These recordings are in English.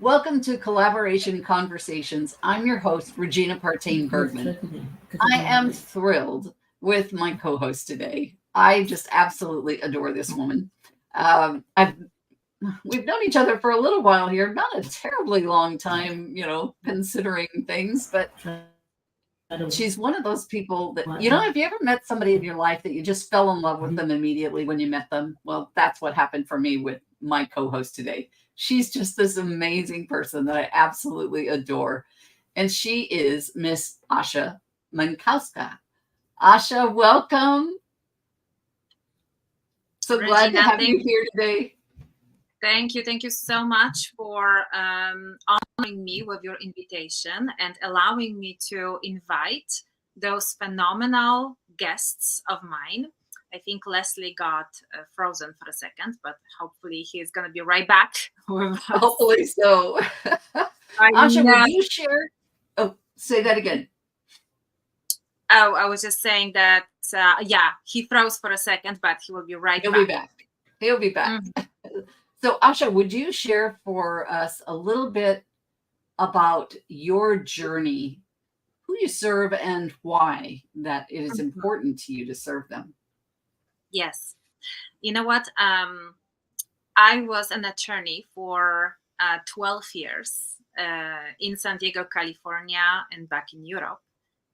Welcome to Collaboration Conversations. I'm your host, Regina Partain Bergman. I am thrilled with my co-host today. I just absolutely adore this woman. I've We've known each other for a little while here, not a terribly long time, considering things, but she's one of those people that, have you ever met somebody in your life that you just fell in love with them immediately when you met them? Well, that's what happened for me with my co-host today. She's just this amazing person that I absolutely adore. And she is Miss Asha Mankowska. Asha, welcome. So Regina, glad to have you here today. Thank you. Thank you so much for honoring me with your invitation and allowing me to invite those phenomenal guests of mine. I think Leslie got frozen for a second, but hopefully he's going to be right back with us. Hopefully so. Asha, would you share? Oh, say that again. Oh, I was just saying that, he froze for a second, but he will be right back. He'll be back. Mm-hmm. So, Asha, would you share for us a little bit about your journey, who you serve, and why that it is important to you to serve them? Yes. You know what? I was an attorney for 12 years in San Diego, California, and back in Europe.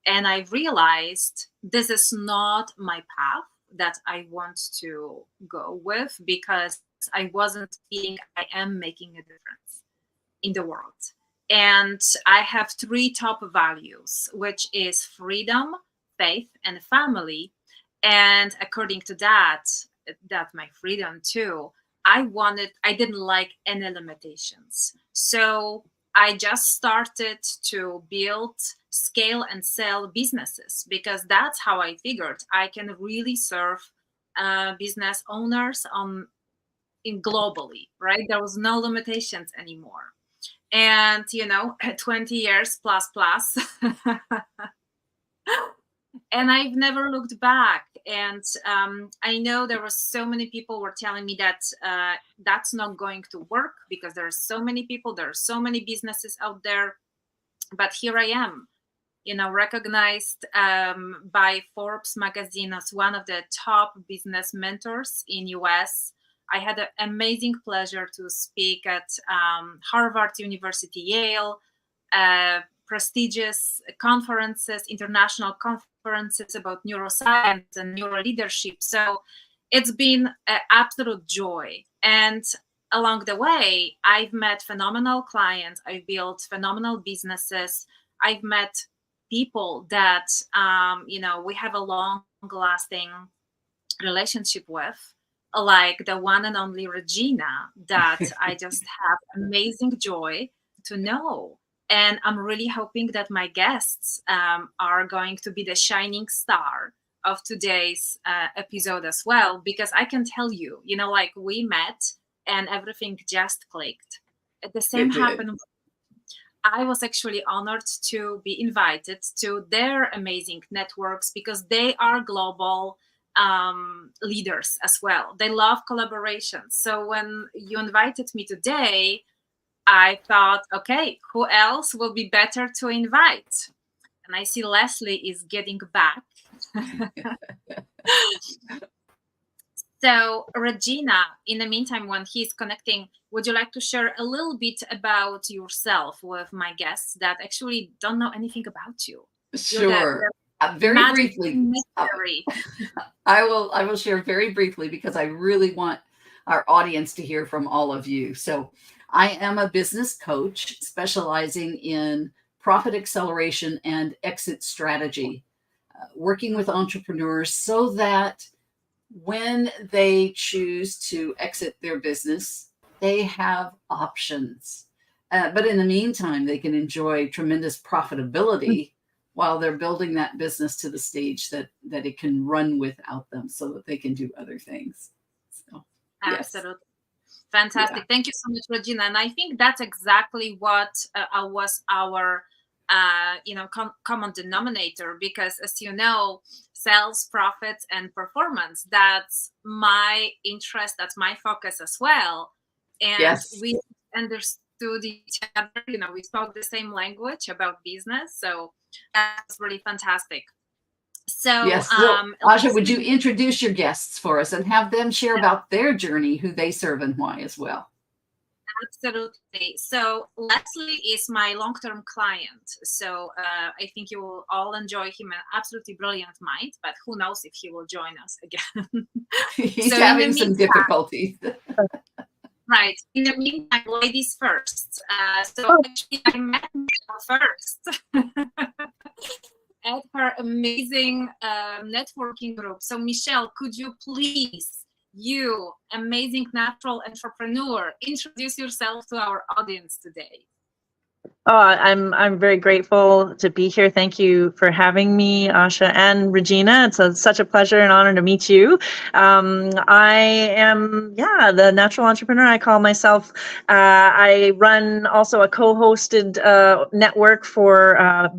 And I realized this is not my path that I want to go with, because I wasn't feeling I am making a difference in the world. And I have 3 top values, which is freedom, faith, and family. And according to that my freedom too, I didn't like any limitations. So I just started to build, scale, and sell businesses, because that's how I figured I can really serve business owners globally, right? There was no limitations anymore. And 20 years plus and I've never looked back. And I know there were so many people were telling me that that's not going to work, because there are so many people, there are so many businesses out there. But here I am, recognized by Forbes magazine as one of the top business mentors in US. I had an amazing pleasure to speak at Harvard University, Yale, prestigious conferences, international conferences about neuroscience and neuroleadership. So it's been an absolute joy. And along the way, I've met phenomenal clients. I've built phenomenal businesses. I've met people that, we have a long-lasting relationship with, like the one and only Regina, that I just have amazing joy to know. And I'm really hoping that my guests are going to be the shining star of today's episode as well, because I can tell you, we met and everything just clicked. At the same happened. I was actually honored to be invited to their amazing networks, because they are global leaders as well. They love collaboration. So when you invited me today, I thought, okay, who else will be better to invite? And I see Leslie is getting back. So Regina, in the meantime, when he's connecting, would you like to share a little bit about yourself with my guests that actually don't know anything about you? Sure. Very briefly. I will share very briefly, because I really want our audience to hear from all of you. So I am a business coach specializing in profit acceleration and exit strategy, working with entrepreneurs so that when they choose to exit their business, they have options. But in the meantime, they can enjoy tremendous profitability while they're building that business to the stage that it can run without them, so that they can do other things. So, absolutely. Yes. Fantastic. Yeah. Thank you so much, Regina. And I think that's exactly what was our common denominator, because as you know, sales, profits, and performance, that's my interest, that's my focus as well. And we understood understood each other. We spoke the same language about business. So that was really fantastic. So, yes. So, Asha, would you introduce your guests for us and have them share about their journey, who they serve and why as well? Absolutely. So Leslie is my long-term client. So I think you will all enjoy him. An absolutely brilliant mind, but who knows if he will join us again. He's having some difficulties. Right. In the meantime, ladies first. So actually, I met Michelle first at her amazing networking group. So Michelle, could you please, you amazing natural entrepreneur, introduce yourself to our audience today? Oh, I'm very grateful to be here. Thank you for having me, Asha and Regina. It's such a pleasure and honor to meet you. I am, the natural entrepreneur. I call myself. I run also a co-hosted network for.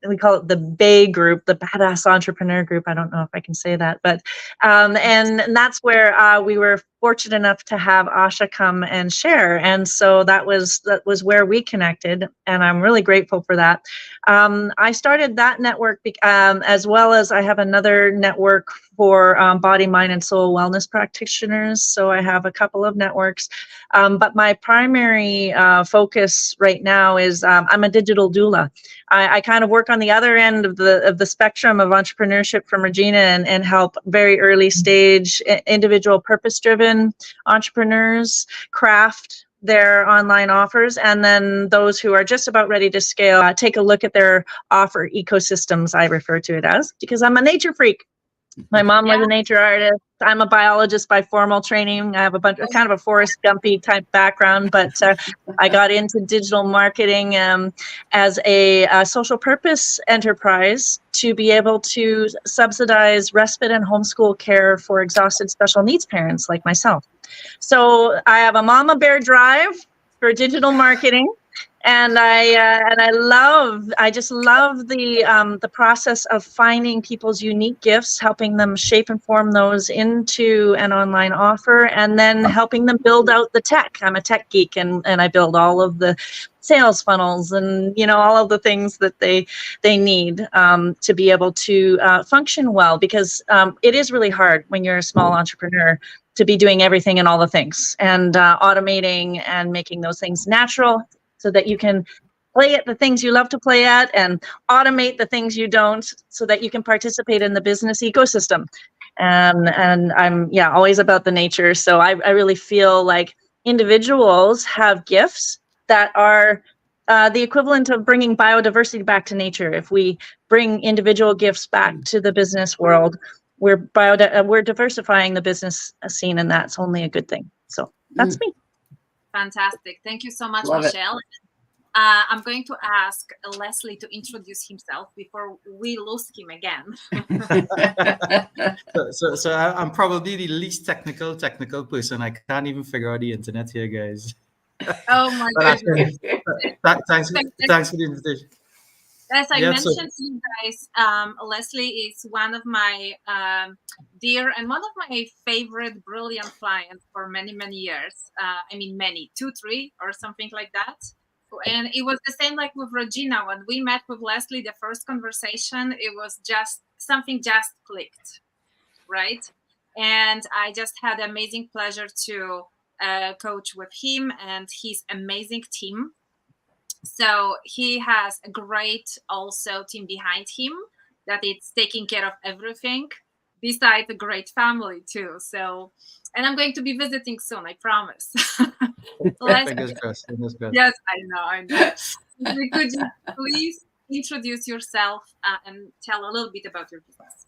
We call it the Bay Group, the Badass Entrepreneur Group. I don't know if I can say that, but and that's where we were fortunate enough to have Asha come and share, and so that was where we connected, and I'm really grateful for that. I started that network as well as I have another network for body, mind, and soul wellness practitioners. So I have a couple of networks, but my primary focus right now is I'm a digital doula. I kind of work on the other end of the spectrum of entrepreneurship from Regina and help very early stage individual purpose-driven entrepreneurs craft their online offers, and then those who are just about ready to scale take a look at their offer ecosystems, I refer to it as, because I'm a nature freak. My mom was a nature artist. I'm a biologist by formal training. I have kind of a Forrest Gumpy type background, but I got into digital marketing as a social purpose enterprise to be able to subsidize respite and homeschool care for exhausted special needs parents like myself. So I have a mama bear drive for digital marketing. And I just love the process of finding people's unique gifts, helping them shape and form those into an online offer, and then helping them build out the tech. I'm a tech geek, and I build all of the sales funnels and all of the things that they need to be able to function well, because it is really hard when you're a small entrepreneur to be doing everything and all the things, and automating and making those things natural, so that you can play at the things you love to play at and automate the things you don't, so that you can participate in the business ecosystem. And I'm always about the nature. So I really feel like individuals have gifts that are the equivalent of bringing biodiversity back to nature. If we bring individual gifts back to the business world, we're diversifying the business scene, and that's only a good thing. So that's me. Fantastic. Thank you so much, Love Michelle. I'm going to ask Leslie to introduce himself before we lose him again. so I'm probably the least technical person. I can't even figure out the internet here, guys. Oh my goodness. Thanks for the invitation. As I mentioned to you guys, Leslie is one of my dear and one of my favorite brilliant clients for many, many years. I mean, 2, 3 or something like that. And it was the same like with Regina. When we met with Leslie, the first conversation, it was just something just clicked, right? And I just had amazing pleasure to coach with him and his amazing team. So he has a great also team behind him that it's taking care of everything, besides a great family too. So, and I'm going to be visiting soon, I promise. Fingers crossed. Yes, I know. Could you please introduce yourself and tell a little bit about your business?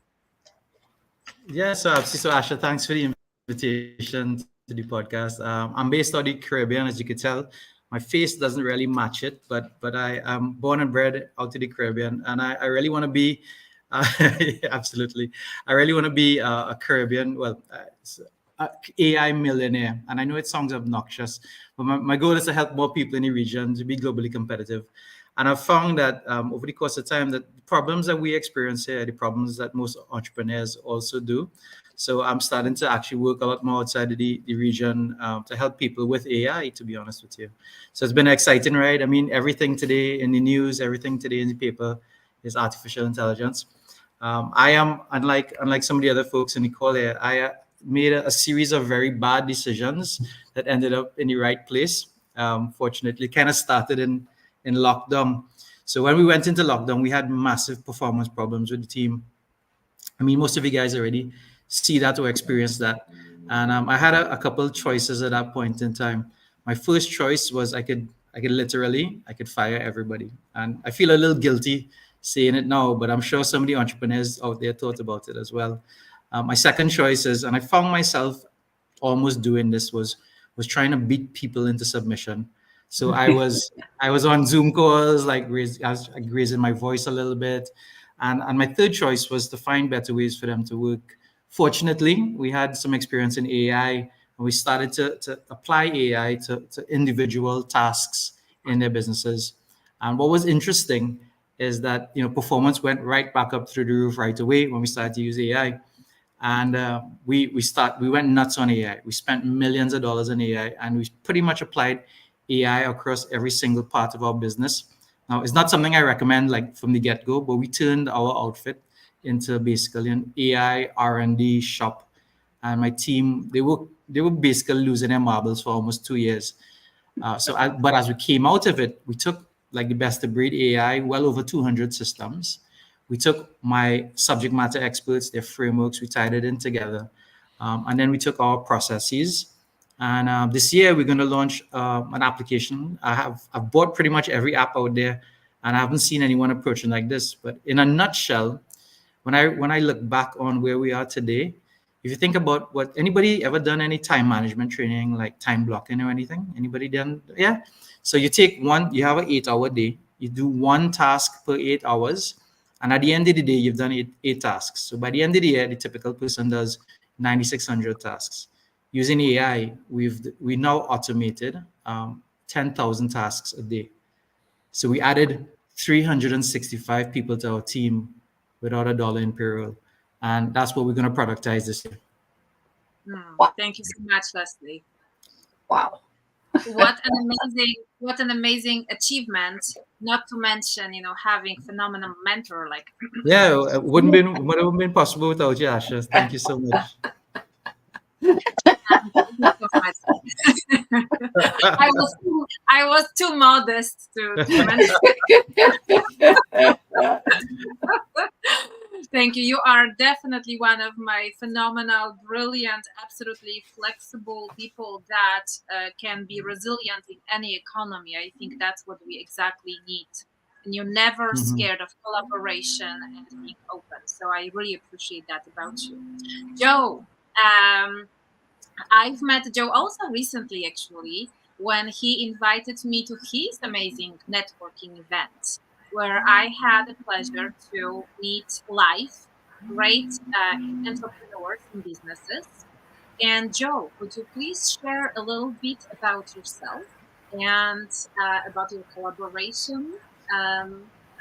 Yeah, so Asha, thanks for the invitation to the podcast. I'm based out of the Caribbean, as you could tell. My face doesn't really match it, but I am born and bred out of the Caribbean, and I really want to be, absolutely, I really want to be a Caribbean, AI millionaire. And I know it sounds obnoxious, but my goal is to help more people in the region to be globally competitive. And I've found that over the course of time, that the problems that we experience here are the problems that most entrepreneurs also do. So I'm starting to actually work a lot more outside of the region to help people with AI, to be honest with you. So it's been exciting, right? I mean, everything today in the news, everything today in the paper is artificial intelligence. I am, unlike some of the other folks in the call here, I made a series of very bad decisions that ended up in the right place. Fortunately, kind of started in lockdown. So when we went into lockdown, we had massive performance problems with the team. I mean, most of you guys already see that or experience that. And I had a couple choices at that point in time. My first choice was I could fire everybody, and I feel a little guilty saying it now, but I'm sure some of the entrepreneurs out there thought about it as well. My second choice is, and I found myself almost doing this, was trying to beat people into submission. So I was on Zoom calls, I was raising my voice a little bit, and my third choice was to find better ways for them to work. Fortunately, we had some experience in AI, and we started to apply AI to individual tasks in their businesses. And what was interesting is that performance went right back up through the roof right away when we started to use AI. And we went nuts on AI. We spent millions of dollars on AI, and we pretty much applied AI across every single part of our business. Now, it's not something I recommend like from the get-go, but we turned our outfit into basically an AI R&D shop. And my team, they were basically losing their marbles for almost 2 years. But as we came out of it, we took like the best of breed AI, well over 200 systems. We took my subject matter experts, their frameworks, we tied it in together. And then we took our processes. And this year we're going to launch an application. I've bought pretty much every app out there, and I haven't seen anyone approaching like this. But in a nutshell, when I look back on where we are today, if you think about what anybody ever done any time management training, like time blocking or anything, anybody done? Yeah. So you have an 8-hour day, you do one task per 8 hours, and at the end of the day, you've done eight tasks. So by the end of the year, the typical person does 9,600 tasks. Using AI, we now automated 10,000 tasks a day. So we added 365 people to our team without a dollar in payroll. And that's what we're going to productize this year. Wow. Thank you so much, Leslie. Wow. What an amazing achievement, not to mention, having phenomenal mentor like. Yeah, it wouldn't have been possible without you, Asha. Thank you so much. I was too modest to mention. Thank you. You are definitely one of my phenomenal, brilliant, absolutely flexible people that can be resilient in any economy. I think that's what we exactly need. And you're never scared of collaboration and being open. So I really appreciate that about you. Joe, I've met Joe also recently, actually, when he invited me to his amazing networking event, where I had the pleasure to meet live great entrepreneurs and businesses. And Joe, would you please share a little bit about yourself and about your collaboration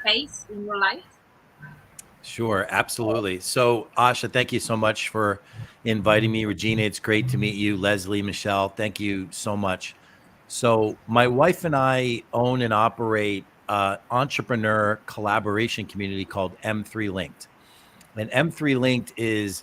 phase in your life? Sure, absolutely. So, Asha, thank you so much for inviting me. Regina, it's great to meet you. Leslie, Michelle, thank you so much. So, my wife and I own and operate an entrepreneur collaboration community called M3 Linked. And M3 Linked is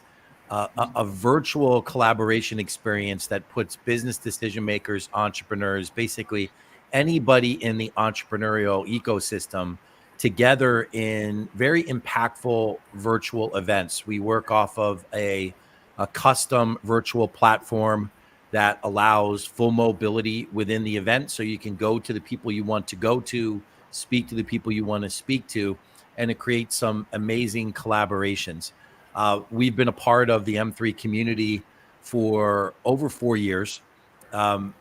a virtual collaboration experience that puts business decision makers, entrepreneurs, basically anybody in the entrepreneurial ecosystem together in very impactful virtual events. We work off of a custom virtual platform that allows full mobility within the event. So you can go to the people you want to go to, speak to the people you want to speak to, and it creates some amazing collaborations. We've been a part of the M3 community for over 4 years.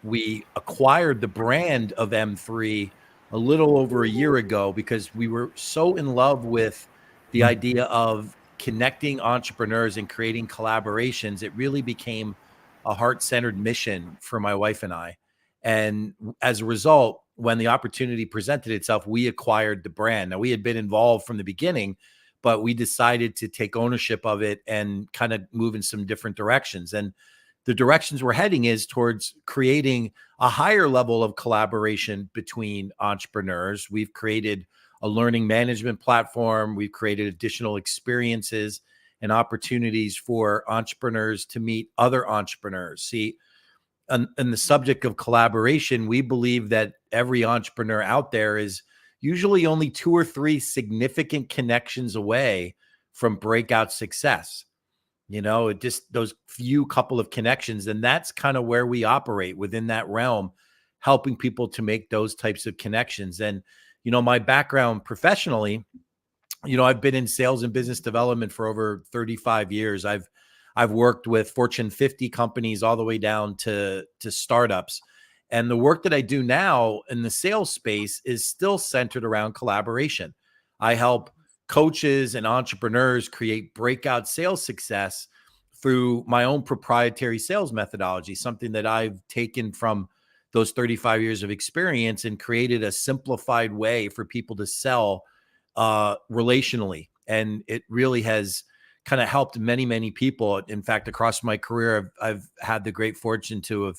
We acquired the brand of M3 a little over a year ago because we were so in love with the idea of connecting entrepreneurs and creating collaborations. It really became a heart-centered mission for my wife and I. And as a result, when the opportunity presented itself, we acquired the brand. Now, we had been involved from the beginning, but we decided to take ownership of it and kind of move in some different directions. And the directions we're heading is towards creating a higher level of collaboration between entrepreneurs. We've created a learning management platform. We've created additional experiences and opportunities for entrepreneurs to meet other entrepreneurs. See, on the subject of collaboration, we believe that every entrepreneur out there is usually only 2 or 3 significant connections away from breakout success. It just those few couple of connections. And that's kind of where we operate within that realm, helping people to make those types of connections. And, my background professionally, I've been in sales and business development for over 35 years. I've worked with Fortune 50 companies all the way down to startups. And the work that I do now in the sales space is still centered around collaboration. I help coaches and entrepreneurs create breakout sales success through my own proprietary sales methodology, something that I've taken from those 35 years of experience and created a simplified way for people to sell relationally. And it really has kind of helped many, many people. In fact, across my career, I've had the great fortune to have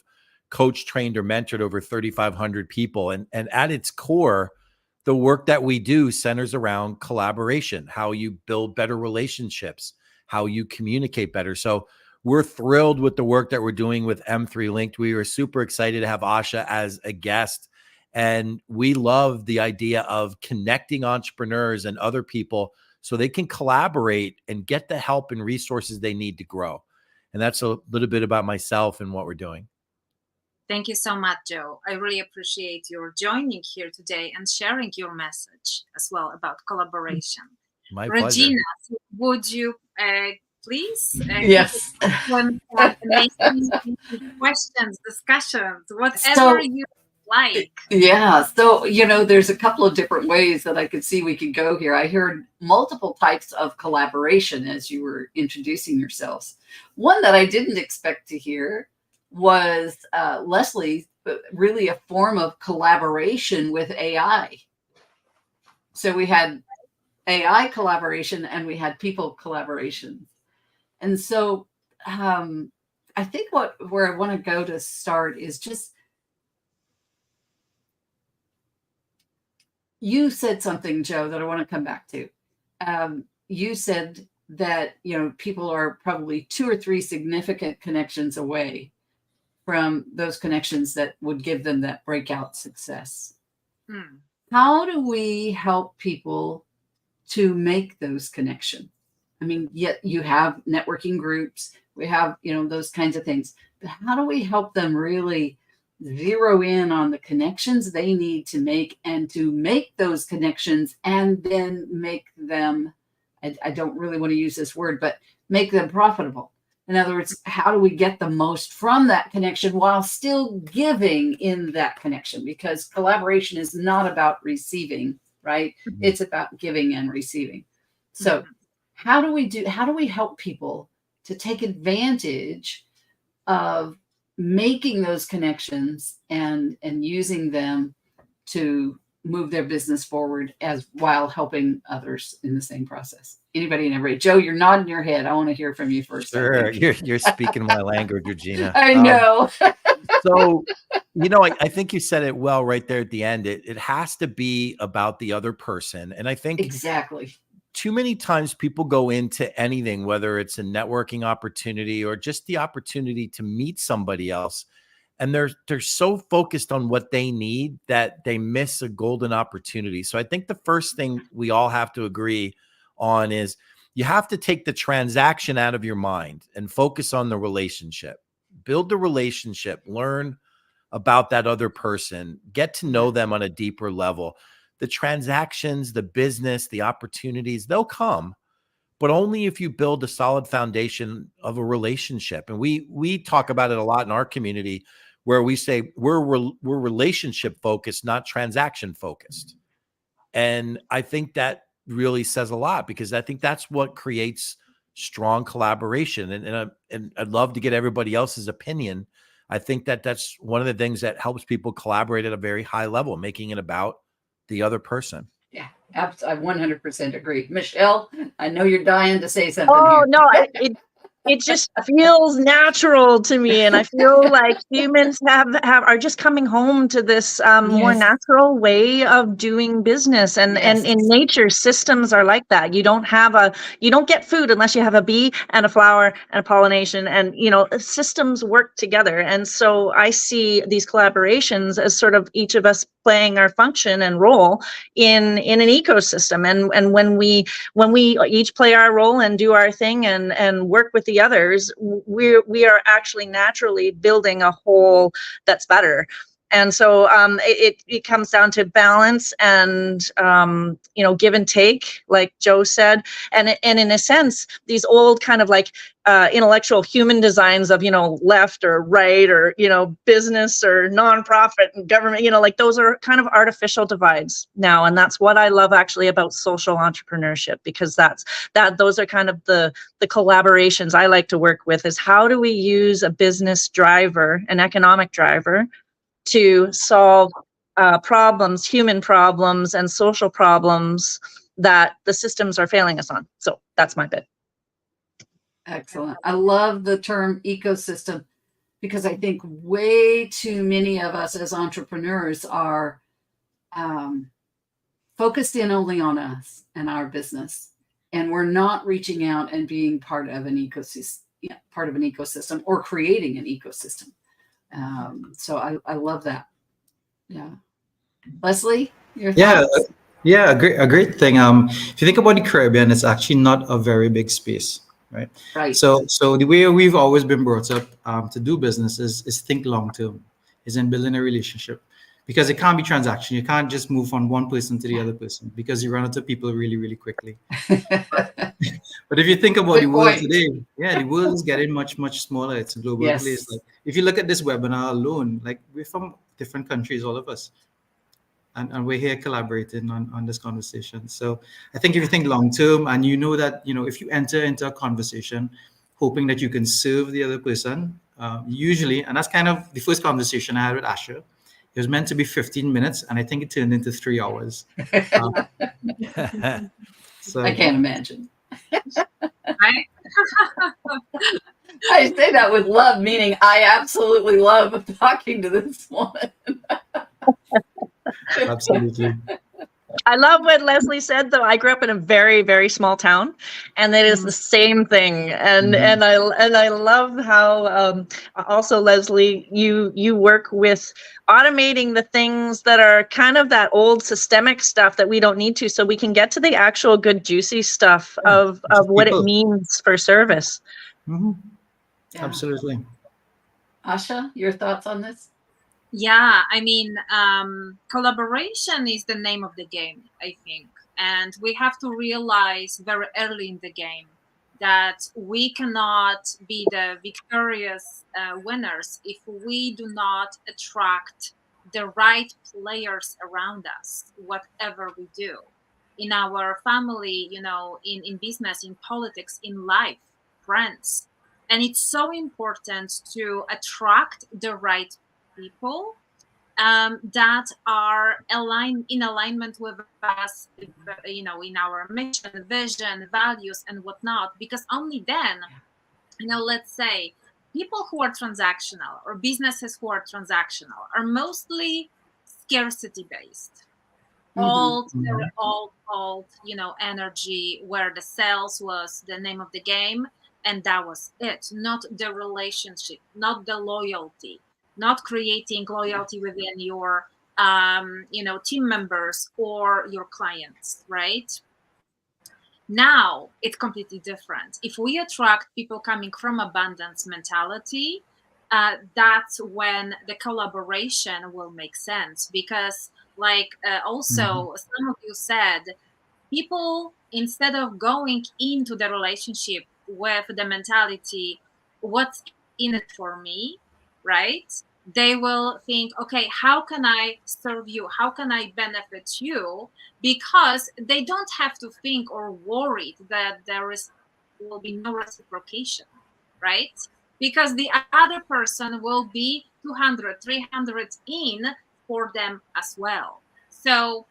coached, trained, or mentored over 3,500 people. And at its core, the work that we do centers around collaboration, how you build better relationships, how you communicate better. So we're thrilled with the work that we're doing with M3 Linked. We were super excited to have Asha as a guest. And we love the idea of connecting entrepreneurs and other people so they can collaborate and get the help and resources they need to grow. And that's a little bit about myself and what we're doing. Thank you so much, Joe. I really appreciate your joining here today and sharing your message as well about collaboration. My Regina, pleasure. would you please Yes. amazing questions, discussions, whatever you like. Yeah. So, there's a couple of different ways that I could see we could go here. I heard multiple types of collaboration as you were introducing yourselves. One that I didn't expect to hear was Leslie, really a form of collaboration with AI. So we had AI collaboration and we had people collaboration. And so I think where I want to go to start is just, you said something, Joe, that I want to come back to. You said that, people are probably 2 or 3 significant connections away from those connections that would give them that breakout success. How do we help people to make those connections? I mean, yet you have networking groups, we have, those kinds of things. But how do we help them really zero in on the connections they need to make and to make those connections and then make them, I don't really want to use this word, but make them profitable? In other words, how do we get the most from that connection while still giving in that connection? Because collaboration is not about receiving, right? It's about giving and receiving. So how do we help people to take advantage of making those connections and using them to move their business forward while helping others in the same process? Anybody and everybody. Joe, you're nodding your head. I want to hear from you first. Sure. You're speaking my language, Regina. I know. So, I think you said it well right there at the end. It has to be about the other person. And I think exactly. Too many times people go into anything, whether it's a networking opportunity or just the opportunity to meet somebody else, and they're so focused on what they need that they miss a golden opportunity. So I think the first thing we all have to agree on is you have to take the transaction out of your mind and focus on the relationship. Build the relationship, learn about that other person, get to know them on a deeper level. The transactions, the business, the opportunities, they'll come, but only if you build a solid foundation of a relationship. And we talk about it a lot in our community, where we say we're relationship focused, not transaction focused. And I think that really says a lot, because I think that's what creates strong collaboration. And I'd love to get everybody else's opinion. I think that's one of the things that helps people collaborate at a very high level, making it about the other person. Yeah, I 100% agree. Michelle, I know you're dying to say something Oh here. no, it just feels natural to me, and I feel like humans have are just coming home to this more Yes. natural way of doing business, and Yes. in nature, systems are like that. You don't get food unless you have a bee and a flower and a pollination, and systems work together. And so I see these collaborations as sort of each of us playing our function and role in an ecosystem, and when we each play our role and do our thing and work with the others, we are actually naturally building a whole that's better. And so it comes down to balance and give and take, like Joe said, and in a sense, these old kind of like intellectual human designs of left or right, or business or nonprofit and government, like those are kind of artificial divides now. And that's what I love actually about social entrepreneurship, because those are kind of the collaborations I like to work with, is how do we use a business driver, an economic driver, to solve problems, human problems and social problems that the systems are failing us on. So that's my bit. Excellent. I love the term ecosystem, because I think way too many of us as entrepreneurs are focused in only on us and our business, and we're not reaching out and being part of an ecosystem, or creating an ecosystem. So I love that. Yeah. Leslie, your thoughts? Yeah, a great thing. If you think about the Caribbean, it's actually not a very big space, right? Right. So the way we've always been brought up to do business is think long term, is in building a relationship, because it can't be transaction. You can't just move from one person to the other person, because you run into people really, really quickly. But if you think about the Good world point. today, yeah, the world is getting much, much smaller. It's a global Yes. place. Like if you look at this webinar alone, like we're from different countries, all of us. And we're here collaborating on this conversation. So I think if you think long term, and that, if you enter into a conversation hoping that you can serve the other person, usually, and that's kind of the first conversation I had with Asha. It was meant to be 15 minutes, and I think it turned into 3 hours. So I can't imagine. Right? I say that with love, meaning I absolutely love talking to this woman. absolutely. I love what Leslie said, though. I grew up in a very, very small town, and it is the same thing. And I love how also, Leslie, you work with automating the things that are kind of that old systemic stuff that we don't need to, so we can get to the actual good, juicy stuff of what it means for service. Mm-hmm. Yeah. Absolutely. Asha, your thoughts on this? Yeah, I mean, collaboration is the name of the game, I think. And we have to realize very early in the game that we cannot be the victorious winners if we do not attract the right players around us, whatever we do. In our family, in business, in politics, in life, friends. And it's so important to attract the right people that are in alignment with us, in our mission, vision, values, and whatnot. Because only then, let's say people who are transactional, or businesses who are transactional, are mostly scarcity based. Old, very old, energy, where the sales was the name of the game, and that was it. Not the relationship, not the loyalty, not creating loyalty within your team members or your clients, right? Now it's completely different. If we attract people coming from abundance mentality, that's when the collaboration will make sense. Because also some of you said, people, instead of going into the relationship with the mentality, what's in it for me, right? They will think, okay, how can I serve you? How can I benefit you? Because they don't have to think or worry that will be no reciprocation, right? Because the other person will be 200, 300 in for them as well. So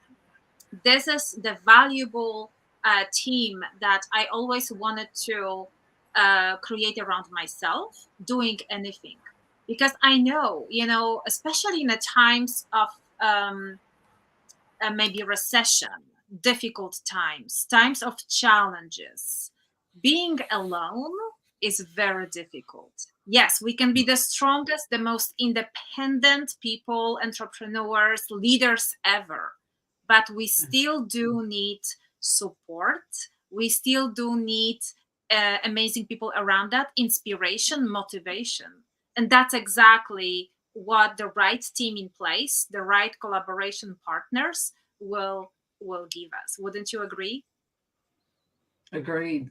This is the valuable team that I always wanted to create around myself, doing anything. Because I know, especially in the times of maybe recession, difficult times of challenges, being alone is very difficult. Yes, we can be the strongest, the most independent people, entrepreneurs, leaders ever, but we still do need support. We still do need amazing people around that, inspiration, motivation. And that's exactly what the right team in place, the right collaboration partners will give us. Wouldn't you agree? Agreed.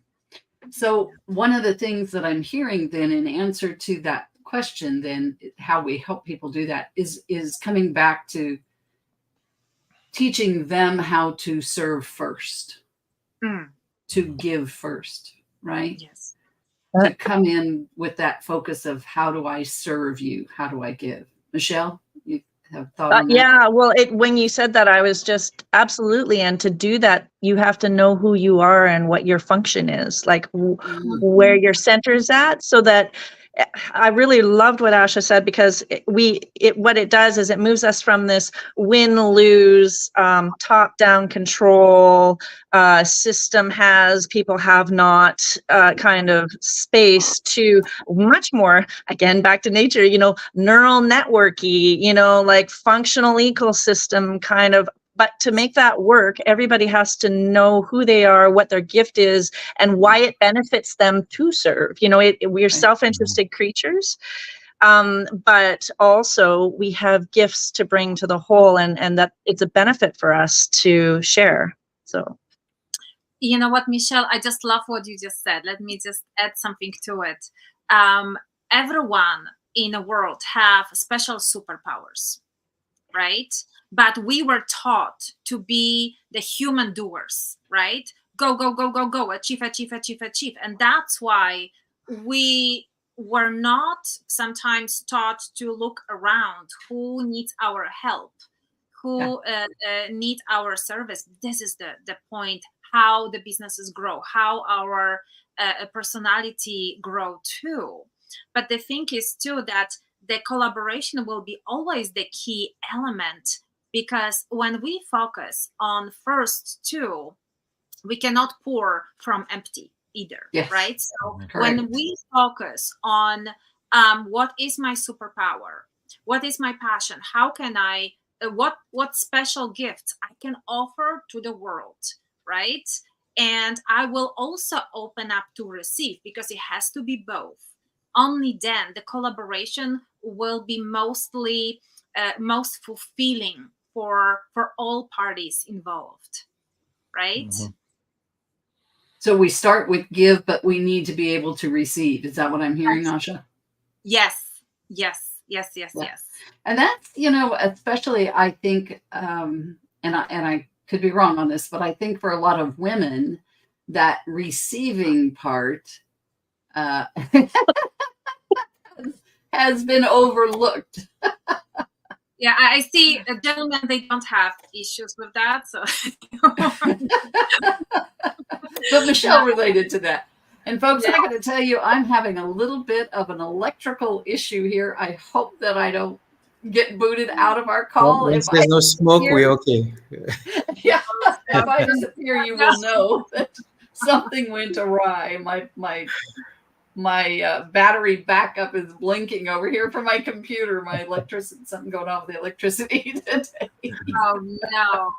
So one of the things that I'm hearing then in answer to that question, then how we help people do that is coming back to teaching them how to serve first, to give first, right? Yes. To come in with that focus of how do I serve you? How do I give? Michelle, you have thought on that? Yeah, well, when you said that, I was just absolutely. And to do that, you have to know who you are and what your function is, like where your center's at, so that I really loved what Asha said, because what it does is it moves us from this win-lose, top-down control, system has, people have not, kind of space, to much more, again, back to nature, neural networky, like functional ecosystem kind of. But to make that work, everybody has to know who they are, what their gift is, and why it benefits them to serve. We're self-interested creatures, but also we have gifts to bring to the whole, and that it's a benefit for us to share. So, you know what, Michelle, I just love what you just said. Let me just add something to it. Everyone in the world have special superpowers, right? But we were taught to be the human doers, right? Go, go, go, go, go, achieve, achieve, achieve, achieve. And that's why we were not sometimes taught to look around who needs our help, who need our service. This is the point, how the businesses grow, how our personality grow too. But the thing is too that the collaboration will be always the key element, because when we focus on first two, we cannot pour from empty either. Yes. Right? So Correct. when we focus on what is my superpower, what is my passion, how can I what special gifts I can offer to the world, right? And I will also open up to receive, because it has to be both. Only then the collaboration will be most fulfilling for all parties involved, right? So we start with give, but we need to be able to receive. Is that what I'm hearing, Asha? Yes. And that's, especially I think, and I could be wrong on this, but I think for a lot of women, that receiving part has been overlooked. Yeah, I see gentlemen, they don't have issues with that. So, but Michelle related to that. And folks, I got to tell you, I'm having a little bit of an electrical issue here. I hope that I don't get booted out of our call. Once there's no smoke, we're okay. Yeah, if I disappear, you will know that something went awry. My battery backup is blinking over here for my computer. My electricity, something going on with the electricity today. Oh no!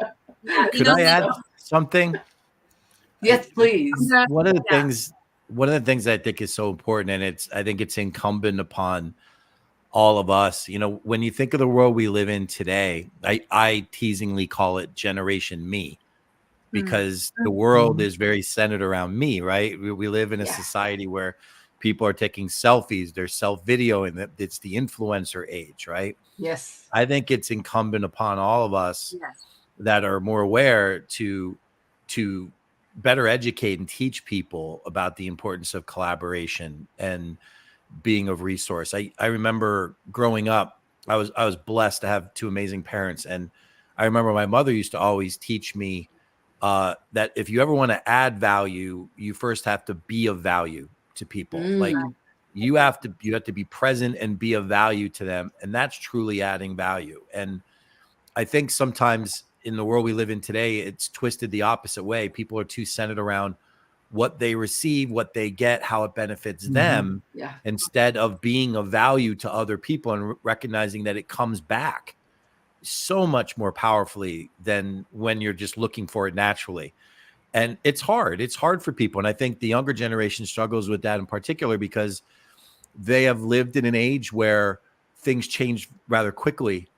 Yeah, Could I add something? Yes, please. One of the things I think is so important, and I think it's incumbent upon all of us. When you think of the world we live in today, I teasingly call it Generation Me, because the world is very centered around me, right? We live in a society where people are taking selfies, they're self-videoing, it's the influencer age, right? Yes. I think it's incumbent upon all of us that are more aware to better educate and teach people about the importance of collaboration and being of resource. I remember growing up, I was blessed to have two amazing parents, and I remember my mother used to always teach me that if you ever want to add value, you first have to be of value to people. Like you have to be present and be of value to them, and that's truly adding value. And I think sometimes in the world we live in today, it's twisted the opposite way. People are too centered around what they receive, what they get, how it benefits them, instead of being of value to other people and recognizing that it comes back so much more powerfully than when you're just looking for it naturally. And it's hard for people. And I think the younger generation struggles with that in particular because they have lived in an age where things change rather quickly,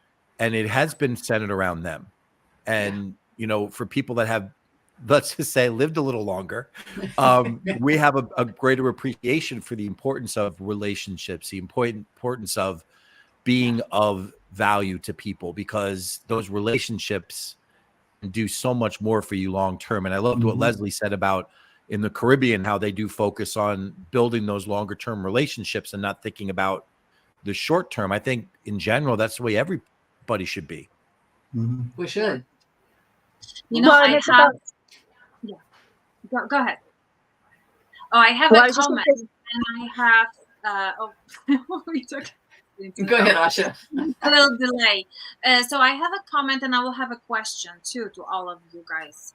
and it has been centered around them. And, you know, for people that have, let's just say, lived a little longer, we have a greater appreciation for the importance of relationships, the importance of being of value to people, because those relationships do so much more for you long term. And I loved what Leslie said about in the Caribbean, how they do focus on building those longer term relationships and not thinking about the short term. I think in general, that's the way everybody should be. We should. You know, I have. Go ahead. Oh, I have a comment, and I have. Go ahead, Asha. A little delay. So I have a comment, and I will have a question too to all of you guys.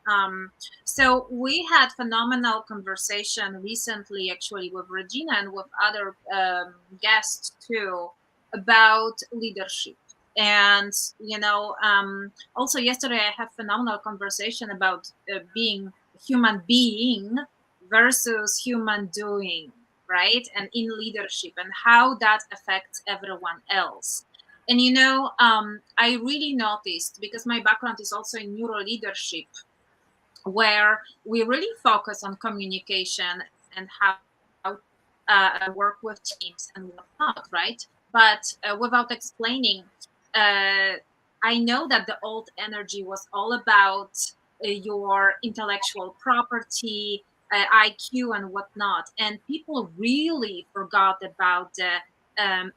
So we had phenomenal conversation recently, actually, with Regina and with other guests too, about leadership. And also yesterday I had phenomenal conversation about being human being versus human doing, right? And in leadership and how that affects everyone else. And I really noticed, because my background is also in neuro leadership, where we really focus on communication and how work with teams and whatnot, right? But without explaining, I know that the old energy was all about your intellectual property, IQ and whatnot. And people really forgot about the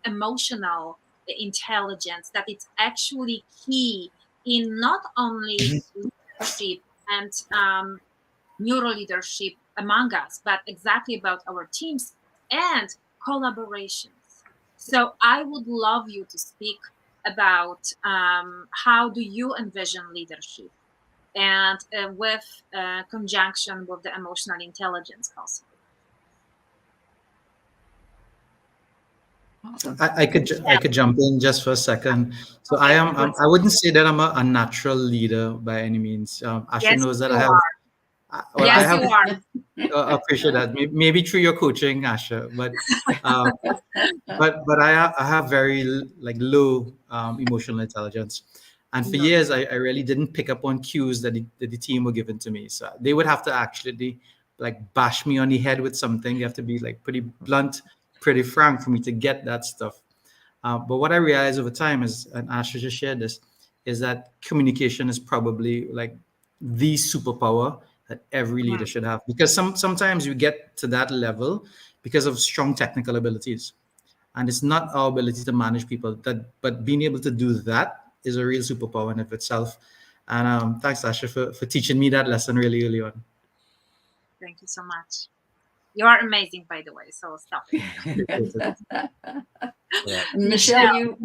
emotional intelligence, that it's actually key in not only leadership and neuro leadership among us, but exactly about our teams and collaborations. So I would love you to speak about how do you envision leadership, and with conjunction with the emotional intelligence possible. Awesome. I could jump in just for a second. So I wouldn't say that I'm a natural leader by any means. Asha knows that I have. You are. I appreciate that. Maybe through your coaching, Asha, but I have very low emotional intelligence, and for years I really didn't pick up on cues that the team were given to me. So they would have to actually bash me on the head with something. You have to be pretty blunt, pretty frank for me to get that stuff. But what I realized over time is, and Asha just shared this, is that communication is probably the superpower that every leader should have, because sometimes you get to that level because of strong technical abilities, and it's not our ability to manage people, but being able to do that is a real superpower in of itself. And thanks, Asha, for teaching me that lesson really early on. Thank you so much. You are amazing, by the way, so stop it. Michelle,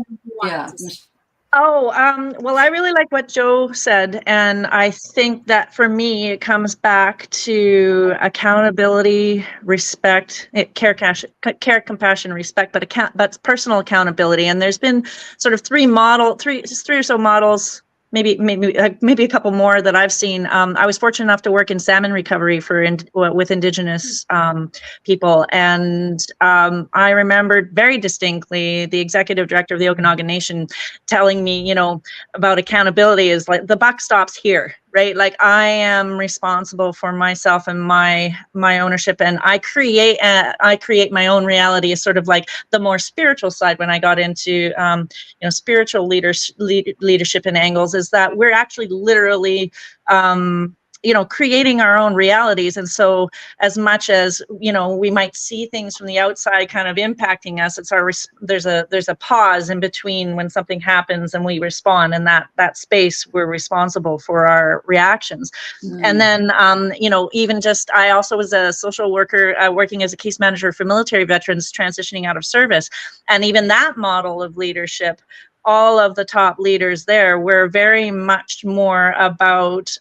well, I really like what Joe said. And I think that for me, it comes back to accountability, respect, care, compassion, respect, but personal accountability. And there's been sort of three or so models, maybe a couple more that I've seen. I was fortunate enough to work in salmon recovery with Indigenous people, and I remembered very distinctly the executive director of the Okanagan Nation telling me, about accountability is the buck stops here, right? I am responsible for myself and my ownership, and I create my own reality. Is sort of the more spiritual side when I got into spiritual leadership and angles, is that we're actually literally creating our own realities. And so as much as, we might see things from the outside kind of impacting us, it's there's a pause in between when something happens and we respond, and that space we're responsible for our reactions. And then, even just, I also was a social worker working as a case manager for military veterans transitioning out of service. And even that model of leadership, all of the top leaders there were very much more about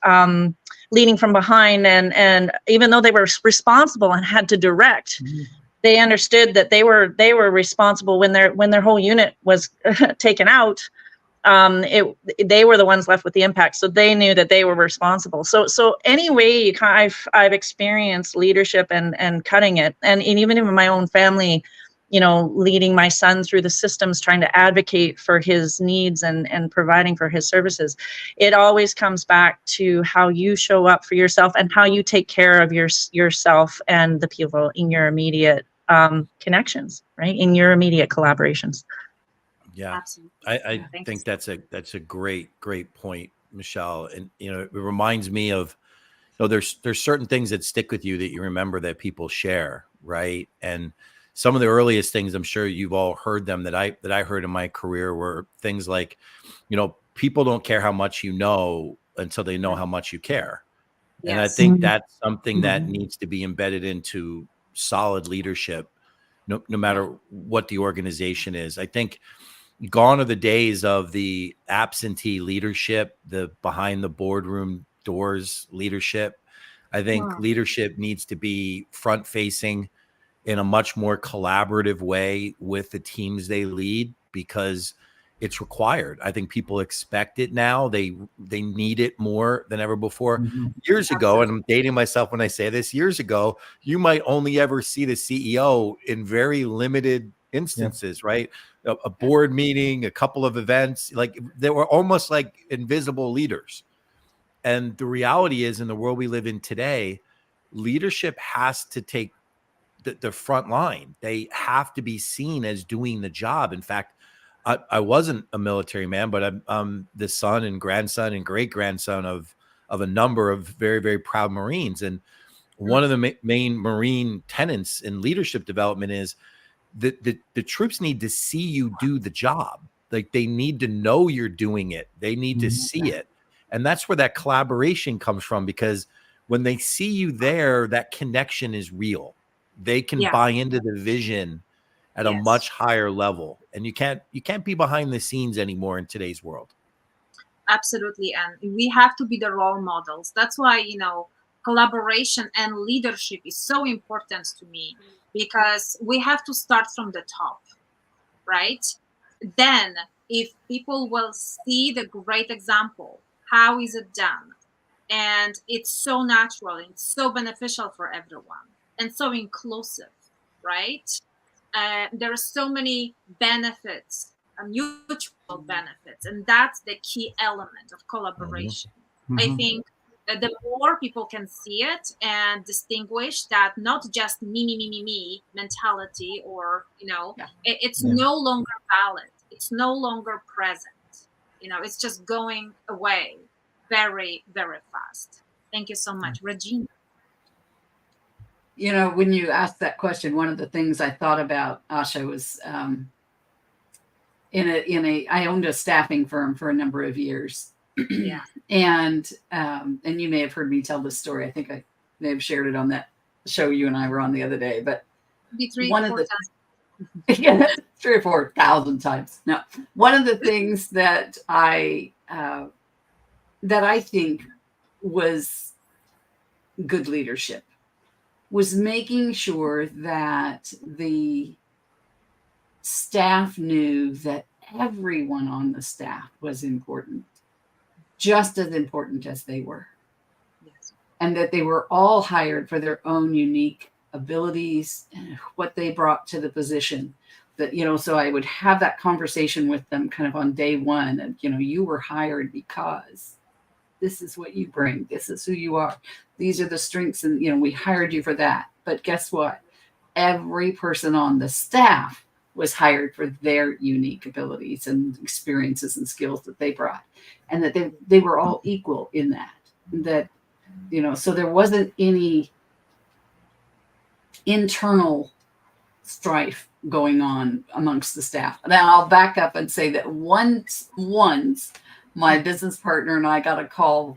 leading from behind, and even though they were responsible and had to direct, they understood that they were responsible when their whole unit was taken out. They were the ones left with the impact, so they knew that they were responsible. So anyway, I've experienced leadership and cutting it, and even in my own family, leading my son through the systems, trying to advocate for his needs and providing for his services. It always comes back to how you show up for yourself and how you take care of yourself and the people in your immediate connections, right? In your immediate collaborations. Yeah, Absolutely. I think that's a great point, Michelle. And, it reminds me of, there's certain things that stick with you that you remember that people share, right? And some of the earliest things, I'm sure you've all heard them, that I heard in my career, were things like, people don't care how much you know until they know how much you care. Yes. And I think that's something that needs to be embedded into solid leadership, no matter what the organization is. I think gone are the days of the absentee leadership, the behind the boardroom doors leadership. I think leadership needs to be front facing in a much more collaborative way with the teams they lead, because it's required. I think people expect it now. They need it more than ever before. Years ago, and I'm dating myself when I say this, years ago, you might only ever see the CEO in very limited instances, right? A board meeting, a couple of events, like they were almost like invisible leaders. And the reality is, in the world we live in today, leadership has to take the front line. They have to be seen as doing the job. In fact, I wasn't a military man, but I'm the son and grandson and great grandson of a number of very, very proud Marines. And one of the main Marine tenets in leadership development is that the troops need to see you do the job. Like, they need to know you're doing it. They need to see it. And that's where that collaboration comes from, because when they see you there, that connection is real. They can buy into the vision at a much higher level. And you can't be behind the scenes anymore in today's world. Absolutely. And we have to be the role models. That's why, collaboration and leadership is so important to me, because we have to start from the top, right? Then if people will see the great example, how is it done? And it's so natural, and it's so beneficial for everyone, and so inclusive, right? There are so many benefits, mutual benefits, and that's the key element of collaboration. I think the more people can see it and distinguish that not just me mentality, or it's no longer valid, it's no longer present, it's just going away very, very fast. Thank you so much, Regina. When you asked that question, one of the things I thought about, Asha, was I owned a staffing firm for a number of years. Yeah. And you may have heard me tell this story. I think I may have shared it on that show you and I were on the other day, but one of the 3,000 or 4,000 times. No, one of the things that I think was good leadership was making sure that the staff knew that everyone on the staff was important, just as important as they were. Yes. And that they were all hired for their own unique abilities and what they brought to the position. That, so I would have that conversation with them kind of on day one, and, you were hired because this is what you bring. This is who you are. These are the strengths, and, we hired you for that. But guess what? Every person on the staff was hired for their unique abilities and experiences and skills that they brought, and that they were all equal in that. That So there wasn't any internal strife going on amongst the staff. Now I'll back up and say that once my business partner and I got a call.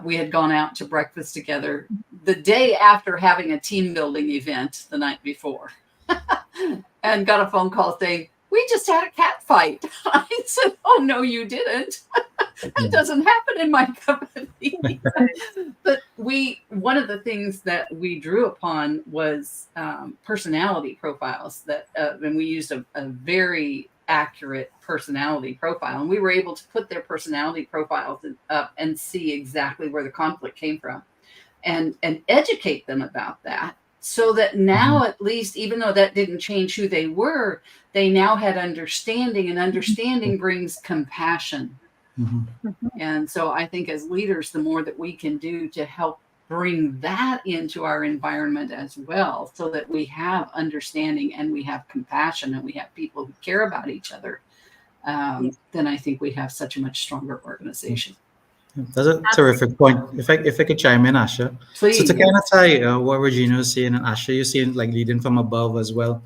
We had gone out to breakfast together the day after having a team building event the night before, and got a phone call saying, "We just had a cat fight." I said, "Oh no, you didn't. That doesn't happen in my company." But one of the things that we drew upon was personality profiles and we used a very accurate personality profile, and we were able to put their personality profiles up and see exactly where the conflict came from and educate them about that, so that now at least, even though that didn't change who they were, they now had understanding, and understanding brings compassion. And so I think as leaders, the more that we can do to help bring that into our environment as well, so that we have understanding and we have compassion and we have people who care about each other, then I think we have such a much stronger organization. That's a terrific point. If I could chime in, Asha. Please. So to kind of tie what Regina was saying, and Asha, you're saying like leading from above as well.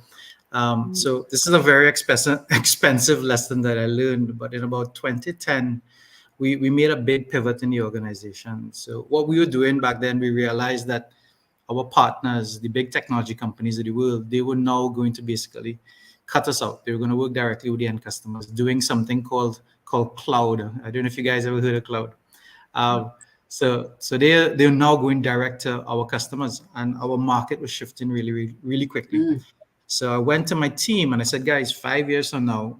So this is a very expensive lesson that I learned, but in about 2010, we made a big pivot in the organization. So what we were doing back then, we realized that our partners, the big technology companies of the world, they were now going to basically cut us out. They were going to work directly with the end customers, doing something called cloud. I don't know if you guys ever heard of cloud. So they're now going direct to our customers, and our market was shifting really quickly. So I went to my team and I said, guys, 5 years from now,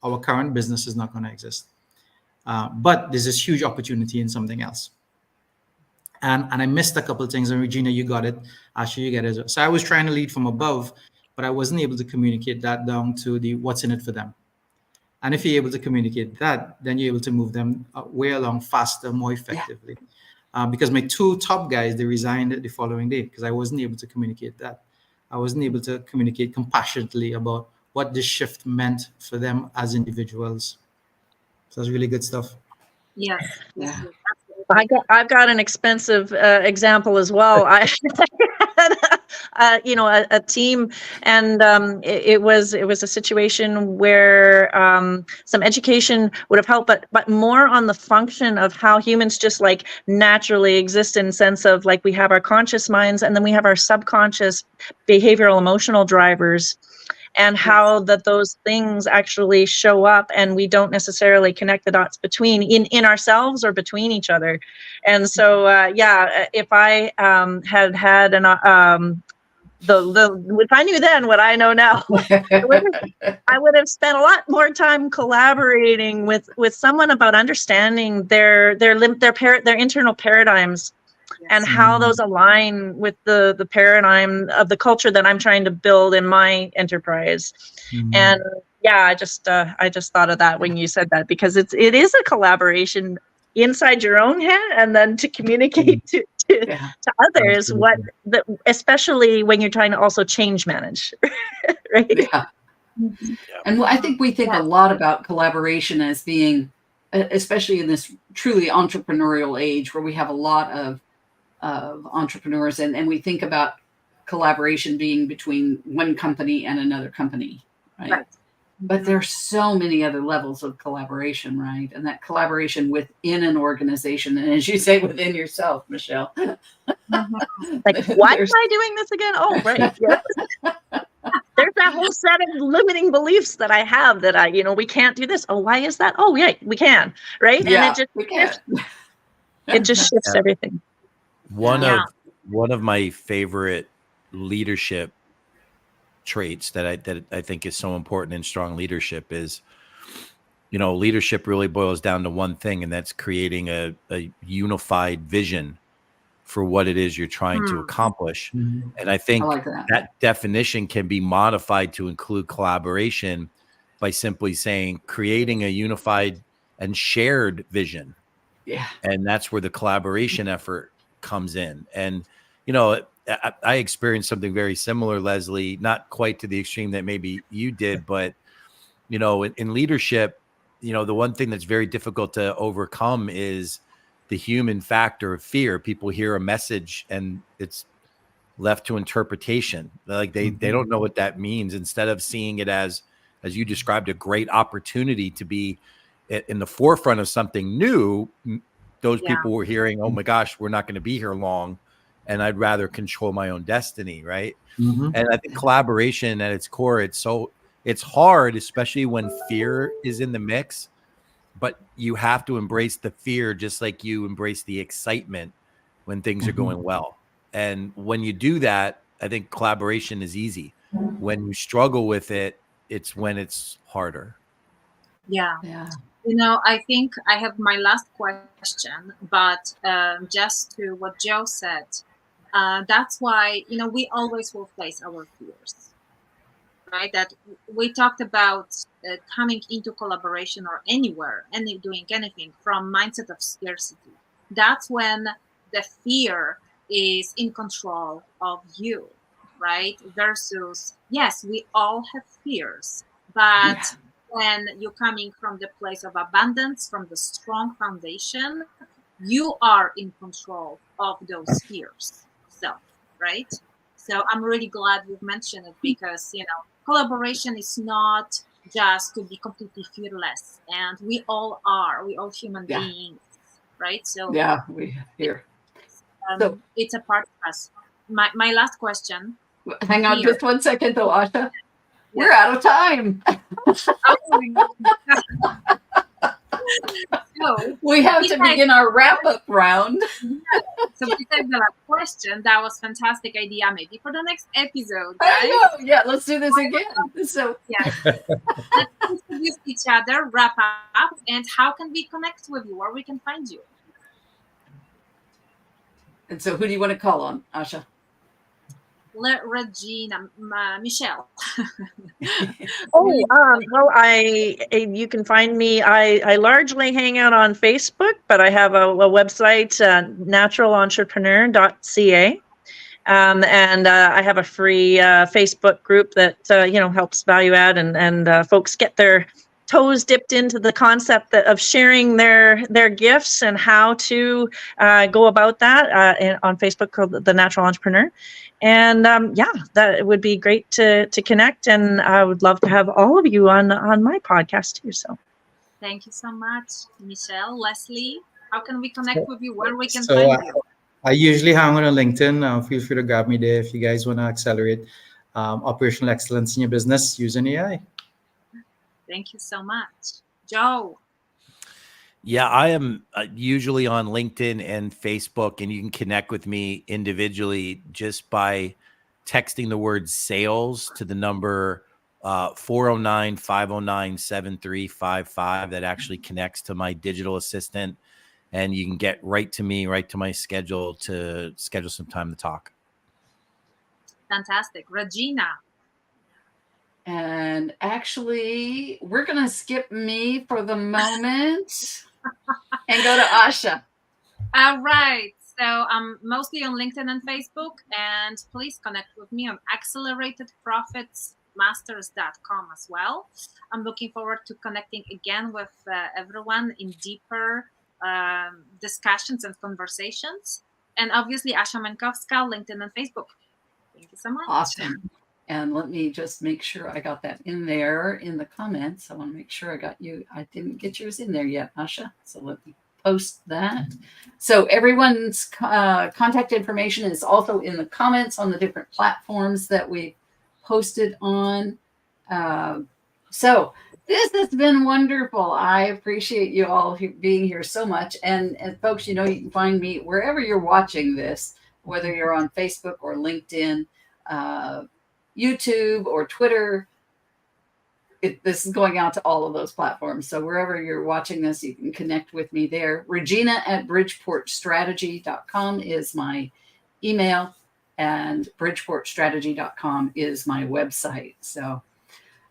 our current business is not going to exist. But there's this huge opportunity in something else. And I missed a couple of things. And Regina, you got it. Asha, you get it. So I was trying to lead from above, but I wasn't able to communicate that down to the what's in it for them. And if you're able to communicate that, then you're able to move them way along faster, more effectively. Because my two top guys, they resigned the following day because I wasn't able to communicate that. I wasn't able to communicate compassionately about what this shift meant for them as individuals. So that's really good stuff. Yes. Yeah. I've got an expensive example as well. I had a team, and it was a situation where some education would have helped, but more on the function of how humans just like naturally exist, in the sense of like we have our conscious minds and then we have our subconscious behavioral emotional drivers, and how those things actually show up, and we don't necessarily connect the dots between in ourselves or between each other. And so if I had if I knew then what I know now, I would have spent a lot more time collaborating with someone about understanding their internal paradigms, and how those align with the paradigm of the culture that I'm trying to build in my enterprise. And I just thought of that when you said that, because it is a collaboration inside your own head, and then to communicate to others, especially when you're trying to also change manage, right? Yeah. And I think we think a lot about collaboration as being, especially in this truly entrepreneurial age where we have a lot of entrepreneurs, and we think about collaboration being between one company and another company, right? But there's so many other levels of collaboration, right? And that collaboration within an organization, and as you say, within yourself, Michelle. Like, why am I doing this again? Oh, right. Yeah. There's that whole set of limiting beliefs that I have that we can't do this. Oh, why is that? Oh, yeah, we can, right? Yeah, and it just shifts everything. One of my favorite leadership traits that I think is so important in strong leadership is, leadership really boils down to one thing, and that's creating a unified vision for what it is you're trying to accomplish. And I think that definition can be modified to include collaboration by simply saying creating a unified and shared vision. Yeah. And that's where the collaboration effort comes in. And, I experienced something very similar, Leslie, not quite to the extreme that maybe you did, but, in leadership, the one thing that's very difficult to overcome is the human factor of fear. People hear a message and it's left to interpretation. Like they don't know what that means, instead of seeing it as you described, a great opportunity to be in the forefront of something new. Those people were hearing, oh my gosh, we're not going to be here long, and I'd rather control my own destiny, right? And I think collaboration at its core, it's hard, especially when fear is in the mix, but you have to embrace the fear just like you embrace the excitement when things are going well. And when you do that, I think collaboration is easy. When you struggle with it, it's when it's harder. Yeah. Yeah. You know, I think I have my last question, but just to what Joe said, that's why, you know, we always will face our fears, right? That we talked about coming into collaboration or anywhere, doing anything from mindset of scarcity. That's when the fear is in control of you, right? Versus, yes, we all have fears, but when you're coming from the place of abundance, from the strong foundation, you are in control of those fears self, right? So I'm really glad you've mentioned it, because, you know, collaboration is not just to be completely fearless, and we all human beings, right? So we here. it's a part of us. My last question. Hang on Fear. just 1 second though, Asha. We're out of time. So We have to begin our wrap-up round. So besides the last question, that was fantastic idea. Maybe for the next episode, I right? know. Yeah, let's do this again. So Yeah. Let's introduce each other, wrap up, and how can we connect with you, or we can find you? And so who do you want to call on, Asha? Regina, Michelle. You can find me. I largely hang out on Facebook, but I have a website, naturalentrepreneur.ca. And I have a free Facebook group that helps value add and folks get their toes dipped into the concept of sharing their gifts and how to go about that on Facebook, called The Natural Entrepreneur. And that would be great to connect, and I would love to have all of you on my podcast too. So thank you so much, Michelle. Leslie, how can we connect with you? Where we can find you? I usually hang on LinkedIn. Feel free to grab me there if you guys want to accelerate operational excellence in your business using AI. Thank you so much. Joe. Yeah, I am usually on LinkedIn and Facebook, and you can connect with me individually just by texting the word sales to the number 409-509-7355. That actually connects to my digital assistant, and you can get right to me, right to my schedule to schedule some time to talk. Fantastic. Regina. And actually, we're going to skip me for the moment and go to Asha. All right. So I'm mostly on LinkedIn and Facebook, and please connect with me on acceleratedprofitsmasters.com as well. I'm looking forward to connecting again with everyone in deeper discussions and conversations. And obviously, Asha Mankowska, LinkedIn and Facebook. Thank you so much. Awesome. And let me just make sure I got that in there in the comments. I want to make sure I got you. I didn't get yours in there yet, Asha. So let me post that. So everyone's contact information is also in the comments on the different platforms that we posted on. So this has been wonderful. I appreciate you all being here so much. And folks, you can find me wherever you're watching this, whether you're on Facebook or LinkedIn, YouTube or Twitter. This is going out to all of those platforms. So wherever you're watching this, you can connect with me there. Regina@bridgeportstrategy.com is my email, and bridgeportstrategy.com is my website. So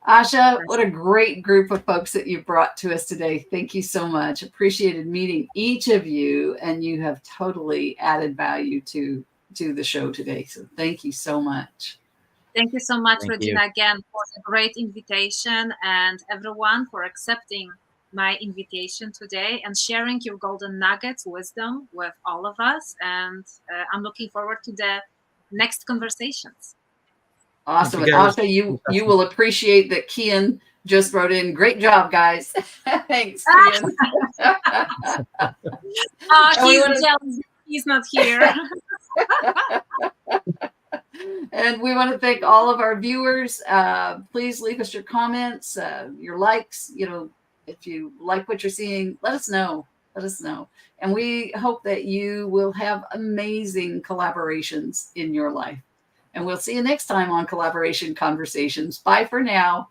Asha, what a great group of folks that you brought to us today. Thank you so much. Appreciated meeting each of you, and you have totally added value to the show today. So thank you so much. Thank you so much, Thank Regina, you. again, for the great invitation, and everyone for accepting my invitation today and sharing your golden nuggets, wisdom with all of us. And I'm looking forward to the next conversations. Awesome. Thank And you, guys. Asha, you will appreciate that Kian just wrote in, great job, guys. Thanks, Kian. And we He's wanna- jealous. He's not here. And we want to thank all of our viewers. Please leave us your comments, your likes. You know, if you like what you're seeing, let us know. Let us know. And we hope that you will have amazing collaborations in your life. And we'll see you next time on Collaboration Conversations. Bye for now.